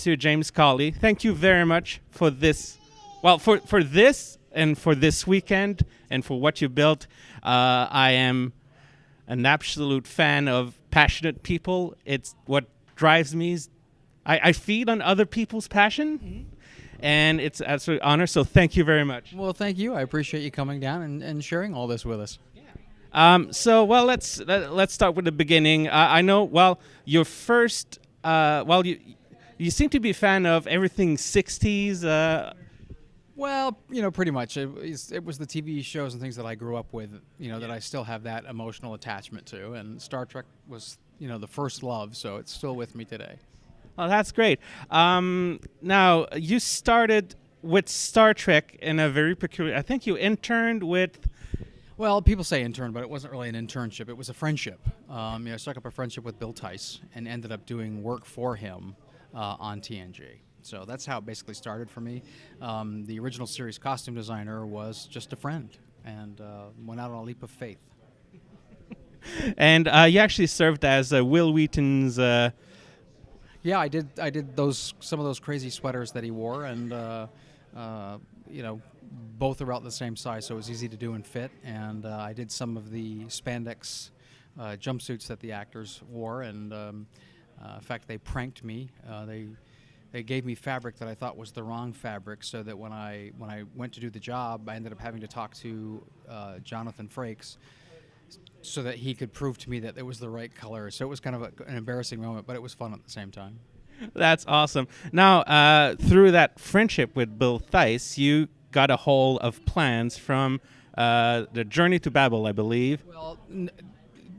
Monsieur James Cawley. Thank you very much for this. Well, for this and for this weekend and for what you built. I am an absolute fan of passionate people. It's what drives me. I feed on other people's passion, and it's an absolute honor. So thank you very much. Well, thank you. I appreciate you coming down and sharing all this with us. Let's start with the beginning. I know. Well, your first. You seem to be a fan of everything 60s. Well, pretty much. It was the TV shows and things that I grew up with, that I still have that emotional attachment to. And Star Trek was, the first love, so it's still with me today. Oh, that's great. Now, you started with Star Trek in a very peculiar... I think you interned with... Well, people say intern, but it wasn't really an internship. It was a friendship. I struck up a friendship with Bill Tice and ended up doing work for him on TNG. So that's how it basically started for me. The original series costume designer was just a friend and went out on a leap of faith. And you actually served as Will Wheaton's... Yeah, I did some of those crazy sweaters that he wore, and both are about the same size, so it was easy to do and fit. And I did some of the spandex jumpsuits that the actors wore, and in fact, they pranked me. They gave me fabric that I thought was the wrong fabric, so that when I went to do the job, I ended up having to talk to Jonathan Frakes so that he could prove to me that it was the right color. So it was kind of an embarrassing moment, but it was fun at the same time. That's awesome. Now, through that friendship with Bill Thice, you got a hold of plans from the Journey to Babel, I believe. Well,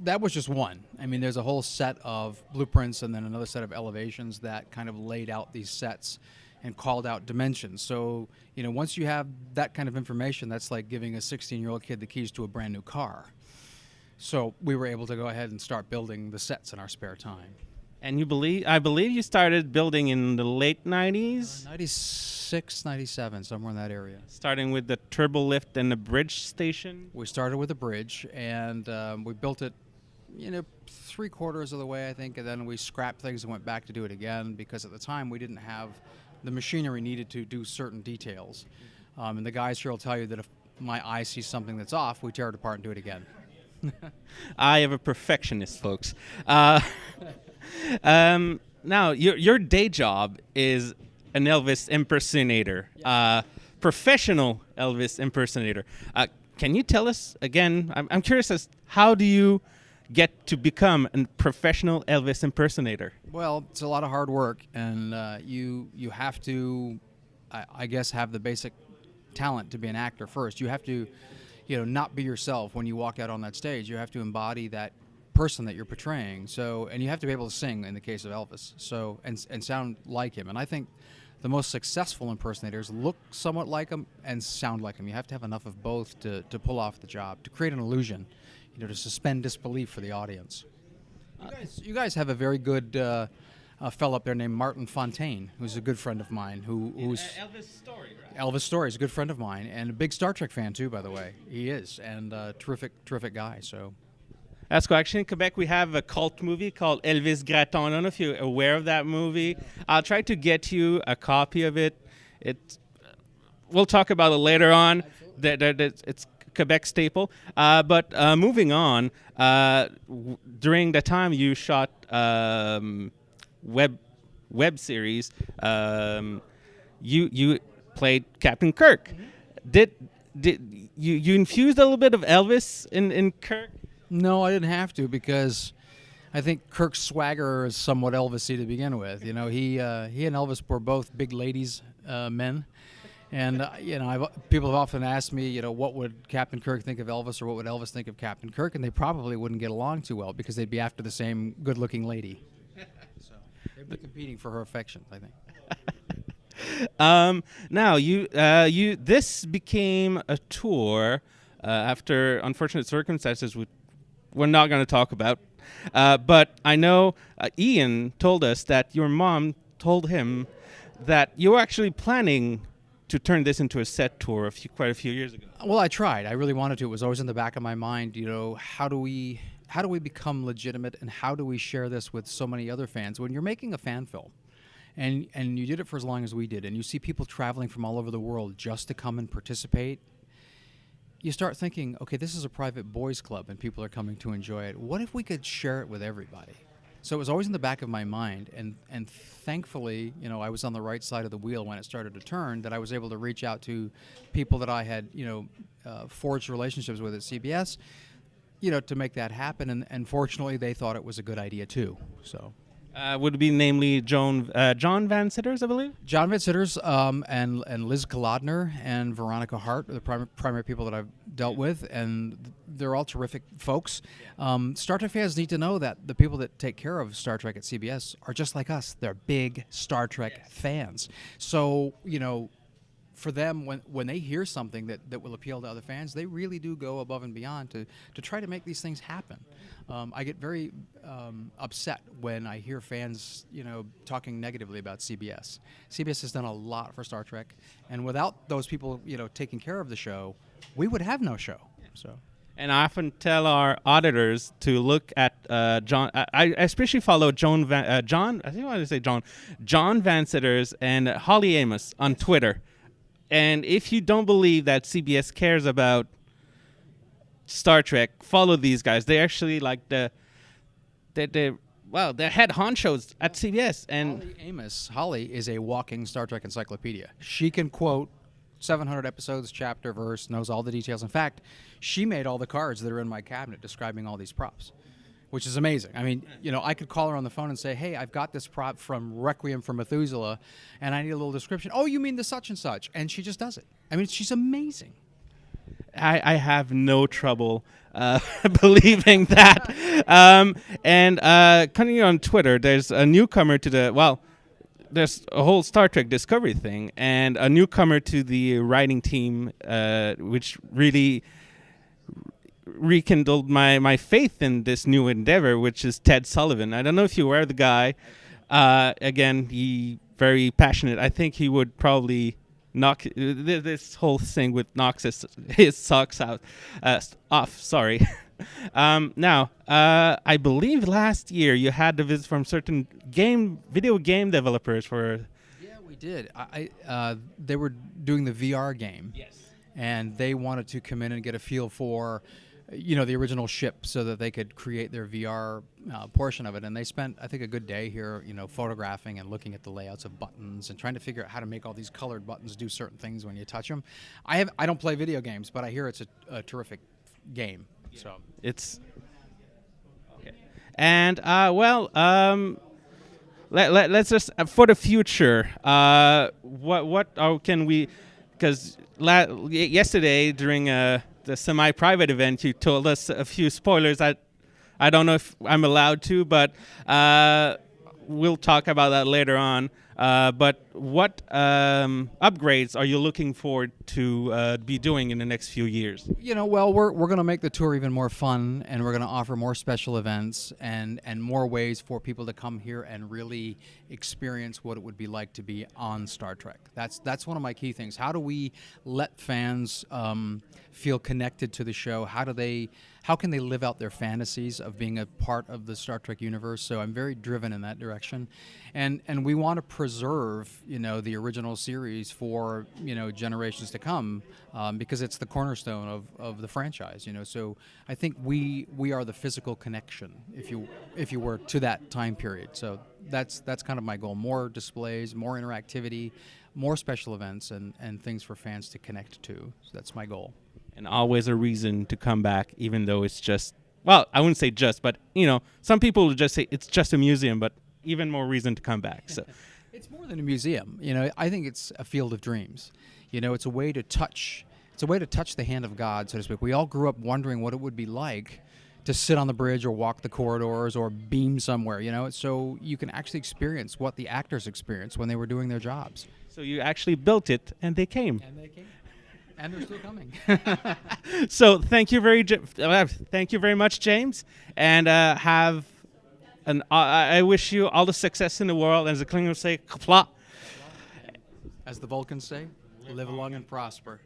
that was just one. I mean, there's a whole set of blueprints and then another set of elevations that kind of laid out these sets and called out dimensions. So, once you have that kind of information, that's like giving a 16-year-old kid the keys to a brand new car. So we were able to go ahead and start building the sets in our spare time. And I believe you started building in the late 90s? 96, 97, somewhere in that area. Starting with the turbo lift and the bridge station? We started with the bridge, and we built it, 3/4 of the way, I think, and then we scrapped things and went back to do it again, because at the time we didn't have the machinery needed to do certain details. And the guys here will tell you that if my eye sees something that's off, we tear it apart and do it again. I am a perfectionist, folks. Now, your day job is an Elvis impersonator, professional Elvis impersonator. Can you tell us again? I'm curious as how do you get to become a professional Elvis impersonator? Well, it's a lot of hard work, and you have to, I guess, have the basic talent to be an actor first. You have to, not be yourself when you walk out on that stage. You have to embody that person that you're portraying. So, and you have to be able to sing in the case of Elvis. So, and sound like him. And I think the most successful impersonators look somewhat like him and sound like him. You have to have enough of both to pull off the job, to create an illusion, to suspend disbelief for the audience. You guys have a very good fellow up there named Martin Fontaine, who's a good friend of mine. Who's Elvis Story, right? Elvis Story is a good friend of mine, and a big Star Trek fan too, by the way. He is, and terrific guy. So that's cool. Actually, in Quebec, we have a cult movie called Elvis Graton. I don't know if you're aware of that movie. I'll try to get you a copy of it. We'll talk about it later on. It's Quebec staple. But moving on, during the time you shot web series, you played Captain Kirk. Did you infused a little bit of Elvis in Kirk? No, I didn't have to, because I think Kirk's swagger is somewhat Elvis-y to begin with. He and Elvis were both big ladies men. And, people have often asked me, what would Captain Kirk think of Elvis, or what would Elvis think of Captain Kirk? And they probably wouldn't get along too well, because they'd be after the same good-looking lady. So they'd be competing for her affections, I think. Now, this became a tour after unfortunate circumstances we're not going to talk about. But I know Ian told us that your mom told him that you were actually planning to turn this into a set tour quite a few years ago. Well, I tried. I really wanted to. It was always in the back of my mind, how do we become legitimate, and how do we share this with so many other fans? When you're making a fan film, and you did it for as long as we did, and you see people traveling from all over the world just to come and participate, you start thinking, okay, this is a private boys club and people are coming to enjoy it. What if we could share it with everybody? So it was always in the back of my mind, and thankfully, you know, I was on the right side of the wheel when it started to turn, that I was able to reach out to people that I had, you know, forged relationships with at CBS, you know, to make that happen. And fortunately, they thought it was a good idea too. So. Would it be namely John Van Sitters, I believe? John Van Sitters and Liz Kolodner and Veronica Hart are the primary people that I've dealt with, and they're all terrific folks. Star Trek fans need to know that the people that take care of Star Trek at CBS are just like us. They're big Star Trek fans. So, you know, for them, when they hear something that will appeal to other fans, they really do go above and beyond to try to make these things happen. I get very upset when I hear fans, you know, talking negatively about CBS. CBS has done a lot for Star Trek, and without those people, you know, taking care of the show, we would have no show. So. And I often tell our auditors to look at John. I especially follow John Van Sitters and Holly Amos on Twitter. And if you don't believe that CBS cares about Star Trek, follow these guys. They're actually like they're head honchos at CBS. And Holly is a walking Star Trek encyclopedia. She can quote 700 episodes, chapter, verse, knows all the details. In fact, she made all the cards that are in my cabinet describing all these props, which is amazing. I mean, you know, I could call her on the phone and say, hey, I've got this prop from Requiem for Methuselah, and I need a little description. Oh, you mean the such and such? And she just does it. I mean, she's amazing. I have no trouble believing that. Coming on Twitter, there's a newcomer to there's a whole Star Trek Discovery thing, and a newcomer to the writing team, which really rekindled my faith in this new endeavor, which is Ted Sullivan. I don't know if you're aware of the guy. Again, he very passionate. I think he would probably knock this whole thing with knocks his socks off. Sorry. Now, I believe last year you had the visit from certain video game developers for. Yeah, we did. They were doing the VR game. Yes. And they wanted to come in and get a feel for, you know, the original ship so that they could create their VR portion of it. And they spent, I think, a good day here, you know, photographing and looking at the layouts of buttons and trying to figure out how to make all these colored buttons do certain things when you touch them. I don't play video games, but I hear it's a terrific game. Yeah. So it's okay. And let's just for the future. What can we? Because yesterday during the semi-private event, you told us a few spoilers. I don't know if I'm allowed to, but we'll talk about that later on. But what upgrades are you looking forward to be doing in the next few years? You know, well, we're going to make the tour even more fun, and we're going to offer more special events and more ways for people to come here and really experience what it would be like to be on Star Trek. That's one of my key things. How do we let fans feel connected to the show? How can they live out their fantasies of being a part of the Star Trek universe? So I'm very driven in that direction, and we want to preserve, you know, the original series for, you know, generations to come, because it's the cornerstone of the franchise, you know. So I think we are the physical connection, if you were, to that time period. So that's kind of my goal: more displays, more interactivity, more special events, and things for fans to connect to. So that's my goal. And always a reason to come back, even though it's just, well, I wouldn't say just, but, you know, some people would just say it's just a museum, but even more reason to come back. So it's more than a museum. You know, I think it's a field of dreams. You know, it's a way to touch the hand of God, so to speak. We all grew up wondering what it would be like to sit on the bridge or walk the corridors or beam somewhere, you know, so you can actually experience what the actors experienced when they were doing their jobs. So you actually built it, and they came. And they're still coming. So thank you very much, James, and I wish you all the success in the world. As the Klingons say, kapla. As the Vulcans say, live long and prosper.